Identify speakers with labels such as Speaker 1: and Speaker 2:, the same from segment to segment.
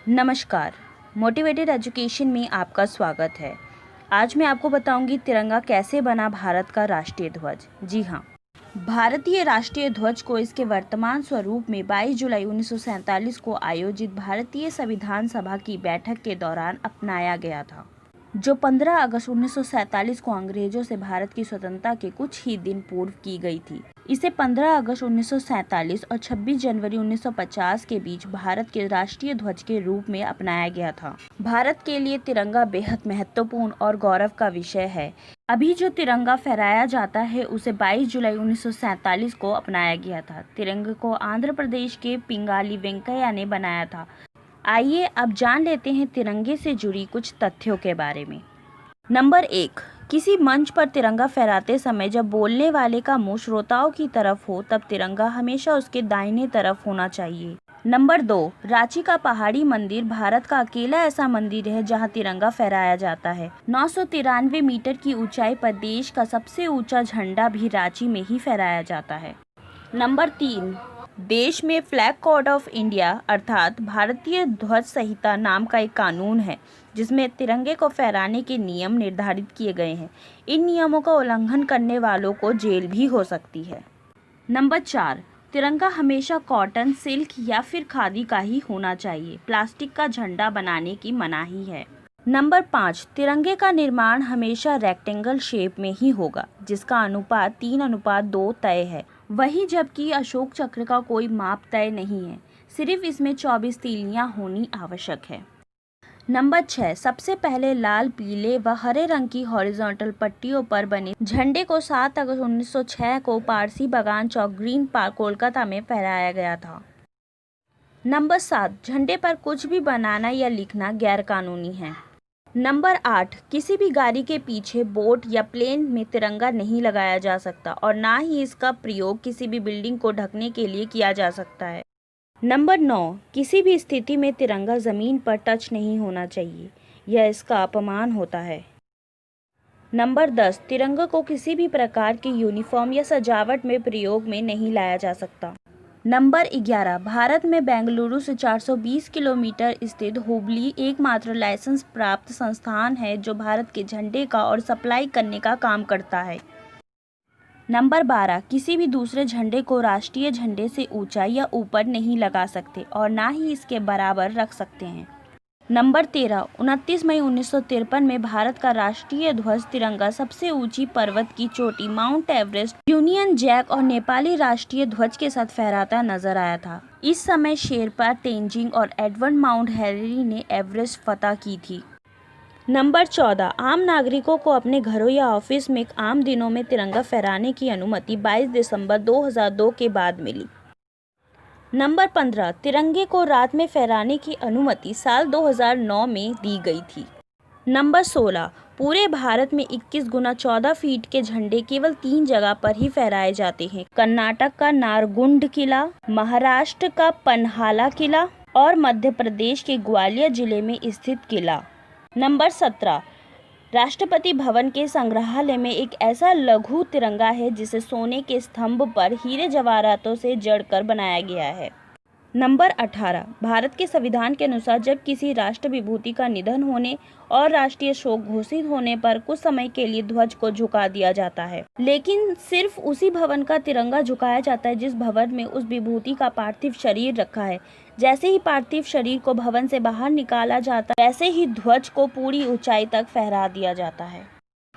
Speaker 1: नमस्कार। Motivated education में आपका स्वागत है। आज मैं आपको बताऊंगी तिरंगा कैसे बना भारत का राष्ट्रीय ध्वज। जी हाँ, भारतीय राष्ट्रीय ध्वज को इसके वर्तमान स्वरूप में 22 जुलाई 1947 को आयोजित भारतीय संविधान सभा की बैठक के दौरान अपनाया गया था, जो 15 अगस्त 1947 को अंग्रेजों से भारत की स्वतंत्रता के कुछ ही दिन पूर्व की गई थी। इसे 15 अगस्त 1947 और 26 जनवरी 1950 के बीच भारत के राष्ट्रीय ध्वज के रूप में अपनाया गया था। भारत के लिए तिरंगा बेहद महत्वपूर्ण और गौरव का विषय है। अभी जो तिरंगा फहराया जाता है उसे 22 जुलाई 1947 को अपनाया गया था। तिरंगे को आंध्र प्रदेश के पिंगाली वेंकैया ने बनाया था। आइए अब जान लेते हैं तिरंगे से जुड़ी कुछ तथ्यों के बारे में। नंबर 1, किसी मंच पर तिरंगा फहराते समय जब बोलने वाले का मुंह श्रोताओं की तरफ हो तब तिरंगा हमेशा उसके दाहिने तरफ होना चाहिए। नंबर 2, रांची का पहाड़ी मंदिर भारत का अकेला ऐसा मंदिर है जहां तिरंगा फहराया जाता है। 993 मीटर की ऊंचाई पर देश का सबसे ऊंचा झंडा भी रांची में ही फहराया जाता है। नंबर 3, देश में फ्लैग कोड ऑफ इंडिया अर्थात भारतीय ध्वज संहिता नाम का एक कानून है, जिसमें तिरंगे को फहराने के नियम निर्धारित किए गए हैं। इन नियमों का उल्लंघन करने वालों को जेल भी हो सकती है। नंबर 4, तिरंगा हमेशा कॉटन, सिल्क या फिर खादी का ही होना चाहिए। प्लास्टिक का झंडा बनाने की मनाही है। नंबर 5, तिरंगे का निर्माण हमेशा रेक्टेंगल शेप में ही होगा, जिसका अनुपात 3:2 तय है। वही जबकि अशोक चक्र का कोई माप तय नहीं है, सिर्फ इसमें 24 तीलियां होनी आवश्यक है। नंबर 6, सबसे पहले लाल, पीले व हरे रंग की हॉरिजॉन्टल पट्टियों पर बने झंडे को 7 अगस्त 1906 को पारसी बागान चौक, ग्रीन पार्क, कोलकाता में फहराया गया था। नंबर 7, झंडे पर कुछ भी बनाना या लिखना गैरकानूनी है। नंबर 8, किसी भी गाड़ी के पीछे, बोट या प्लेन में तिरंगा नहीं लगाया जा सकता और ना ही इसका प्रयोग किसी भी बिल्डिंग को ढकने के लिए किया जा सकता है। नंबर 9, किसी भी स्थिति में तिरंगा जमीन पर टच नहीं होना चाहिए, यह इसका अपमान होता है। नंबर 10, तिरंगा को किसी भी प्रकार की यूनिफॉर्म या सजावट में प्रयोग में नहीं लाया जा सकता। नंबर 11, भारत में बेंगलुरु से 420 किलोमीटर स्थित हुबली एकमात्र लाइसेंस प्राप्त संस्थान है जो भारत के झंडे का और सप्लाई करने का काम करता है। नंबर 12, किसी भी दूसरे झंडे को राष्ट्रीय झंडे से ऊंचा या ऊपर नहीं लगा सकते और ना ही इसके बराबर रख सकते हैं। नंबर 13, 29 मई 1953 में भारत का राष्ट्रीय ध्वज तिरंगा सबसे ऊंची पर्वत की चोटी माउंट एवरेस्ट, यूनियन जैक और नेपाली राष्ट्रीय ध्वज के साथ फहराता नजर आया था। इस समय शेरपा, तेंजिंग और एडवर्ड माउंट हेनरी ने एवरेस्ट फतह की थी। नंबर 14, आम नागरिकों को अपने घरों या ऑफिस में आम दिनों में तिरंगा फहराने की अनुमति 22 दिसंबर 2002 के बाद मिली। नंबर 15, तिरंगे को रात में फहराने की अनुमति साल 2009 में दी गई थी। नंबर 16, पूरे भारत में 21 गुना 14 फीट के झंडे केवल 3 जगह पर ही फहराए जाते हैं। कर्नाटक का नारगुंड किला, महाराष्ट्र का पन्हाला किला और मध्य प्रदेश के ग्वालियर जिले में स्थित किला। नंबर 17, राष्ट्रपति भवन के संग्रहालय में एक ऐसा लघु तिरंगा है जिसे सोने के स्तंभ पर हीरे जवाहरातों से जड़कर बनाया गया है। नंबर 18, भारत के संविधान के अनुसार जब किसी राष्ट्र विभूति का निधन होने और राष्ट्रीय शोक घोषित होने पर कुछ समय के लिए ध्वज को झुका दिया जाता है, लेकिन सिर्फ उसी भवन का तिरंगा झुकाया जाता है जिस भवन में उस विभूति का पार्थिव शरीर रखा है। जैसे ही पार्थिव शरीर को भवन से बाहर निकाला जाता है, वैसे ही ध्वज को पूरी ऊंचाई तक फहरा दिया जाता है।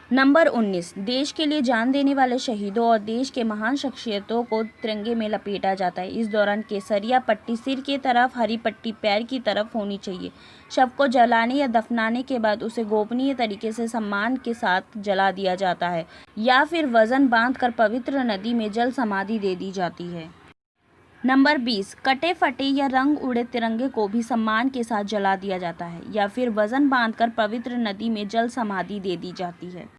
Speaker 1: नंबर 19, देश के लिए जान देने वाले शहीदों और देश के महान शख्सियतों को तिरंगे में लपेटा जाता है। इस दौरान केसरिया पट्टी सिर की तरफ, हरी पट्टी पैर की तरफ होनी चाहिए। शव को जलाने या दफनाने के बाद उसे गोपनीय तरीके से सम्मान के साथ जला दिया जाता है या फिर वजन बांधकर पवित्र नदी में जल समाधि दे दी जाती है। नंबर 20, कटे फटे या रंग उड़े तिरंगे को भी सम्मान के साथ जला दिया जाता है या फिर वजन बांधकर पवित्र नदी में जल समाधि दे दी जाती है।